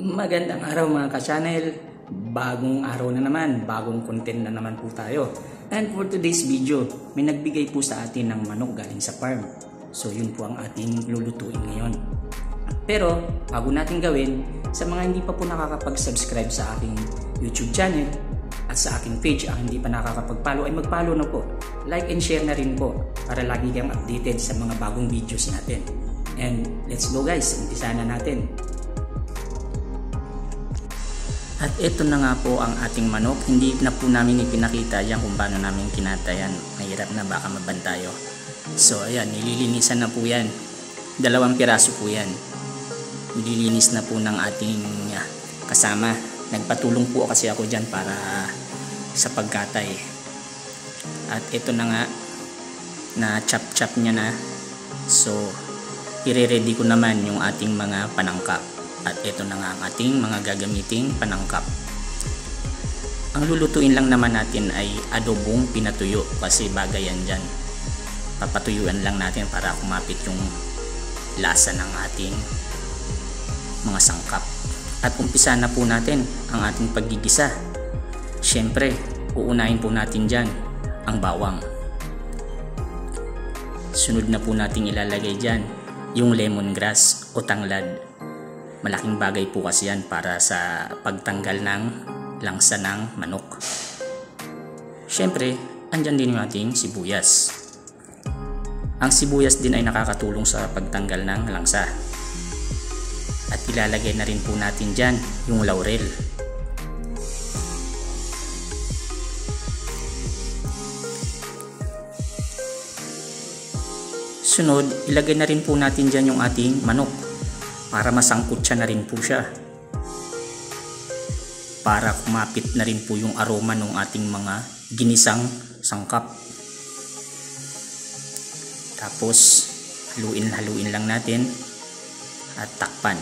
Magandang araw mga ka-channel, bagong araw na naman, bagong content na naman po tayo. And for today's video, may nagbigay po sa atin ng manok galing sa farm. So yun po ang ating lulutuin ngayon. Pero bago natin gawin, sa mga hindi pa po nakakapag-subscribe sa aking YouTube channel at sa aking page, ang hindi pa nakakapag-follow ay mag-follow na po. Like and share na rin po para lagi kang updated sa mga bagong videos natin. And let's go guys, umpisa na natin. At ito na nga po ang ating manok. Hindi na po namin ipinakita yan kung paano namin kinatayan. Mahirap na, baka mabantayo. So ayan, nililinisan na po yan. 2 piraso po yan. Nililinis na po ng ating kasama. Nagpatulong po kasi ako dyan para sa pagkatay. At ito na nga, na chop niya na. So i-ready ko naman yung ating mga panangkap. At ito na nga ang ating mga gagamiting panangkap. Ang lulutuin lang naman natin ay adobong pinatuyo kasi bagay yan dyan. Papatuyuan lang natin para kumapit yung lasa ng ating mga sangkap. At umpisa na po natin ang ating paggigisa. Siyempre, uunahin po natin dyan ang bawang. Sunod na po natin ilalagay dyan yung lemongrass o tanglad. Malaking bagay po kasi yan para sa pagtanggal ng langsa ng manok. Siyempre, andyan din yung ating sibuyas. Ang sibuyas din ay nakakatulong sa pagtanggal ng langsa. At ilalagay na rin po natin dyan yung laurel. Sunod, ilagay na rin po natin dyan yung ating manok. Para masangkot siya na rin po siya. Para kumapit na rin po yung aroma ng ating mga ginisang sangkap. Tapos haluin lang natin at takpan.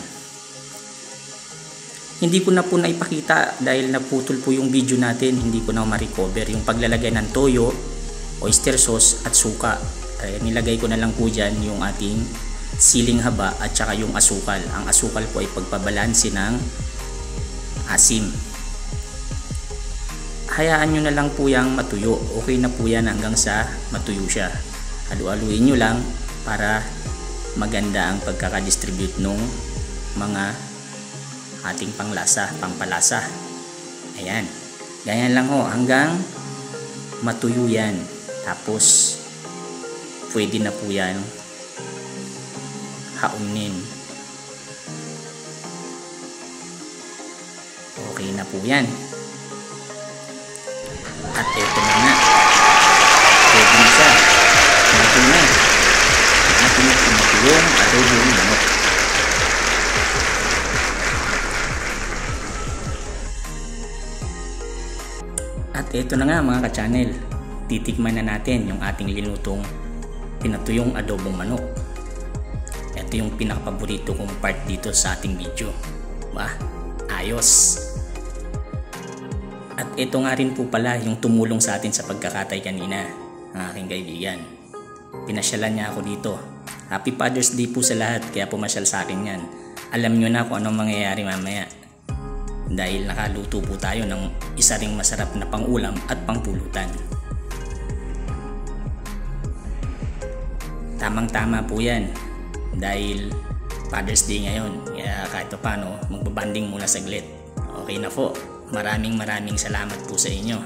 Hindi ko na po naipakita dahil naputol po yung video natin. Hindi ko na ma-recover yung paglalagay ng toyo, oyster sauce at suka. Nilagay ko na lang po dyan yung ating siling haba at saka yung asukal. Ang asukal po ay pagpabalansi ng asim. Hayaan nyo na lang po yung matuyo. Okay na po yan hanggang sa matuyo siya. Halu-haluin nyo lang para maganda ang pagkakadistribute ng mga ating pampalasa. Ayan. Ganyan lang ho hanggang matuyo yan. Tapos pwede na po yan haunin. Okay na po yan. At ito na nga. Pwede na siya. Ito na. Ating pinatulong adobong manok. At ito na nga mga ka-channel. Titikman na natin yung ating linutong pinatuyong adobong manok. Ito yung pinakapaborito kong part dito sa ating video. Ayos. At ito nga rin po pala yung tumulong sa atin sa pagkakatay kanina, ang aking kaibigan. Pinasyalan niya ako dito. Happy Father's Day po sa lahat, kaya pumasyal sa akin yan. Alam nyo na kung anong mangyayari mamaya. Dahil nakaluto po tayo ng isa ring masarap na pangulam at pangpulutan. Tamang-tama po yan. Dahil Father's Day ngayon, kaya kahit paano magbabanding muna saglit. Okay na po. Maraming salamat po sa inyo.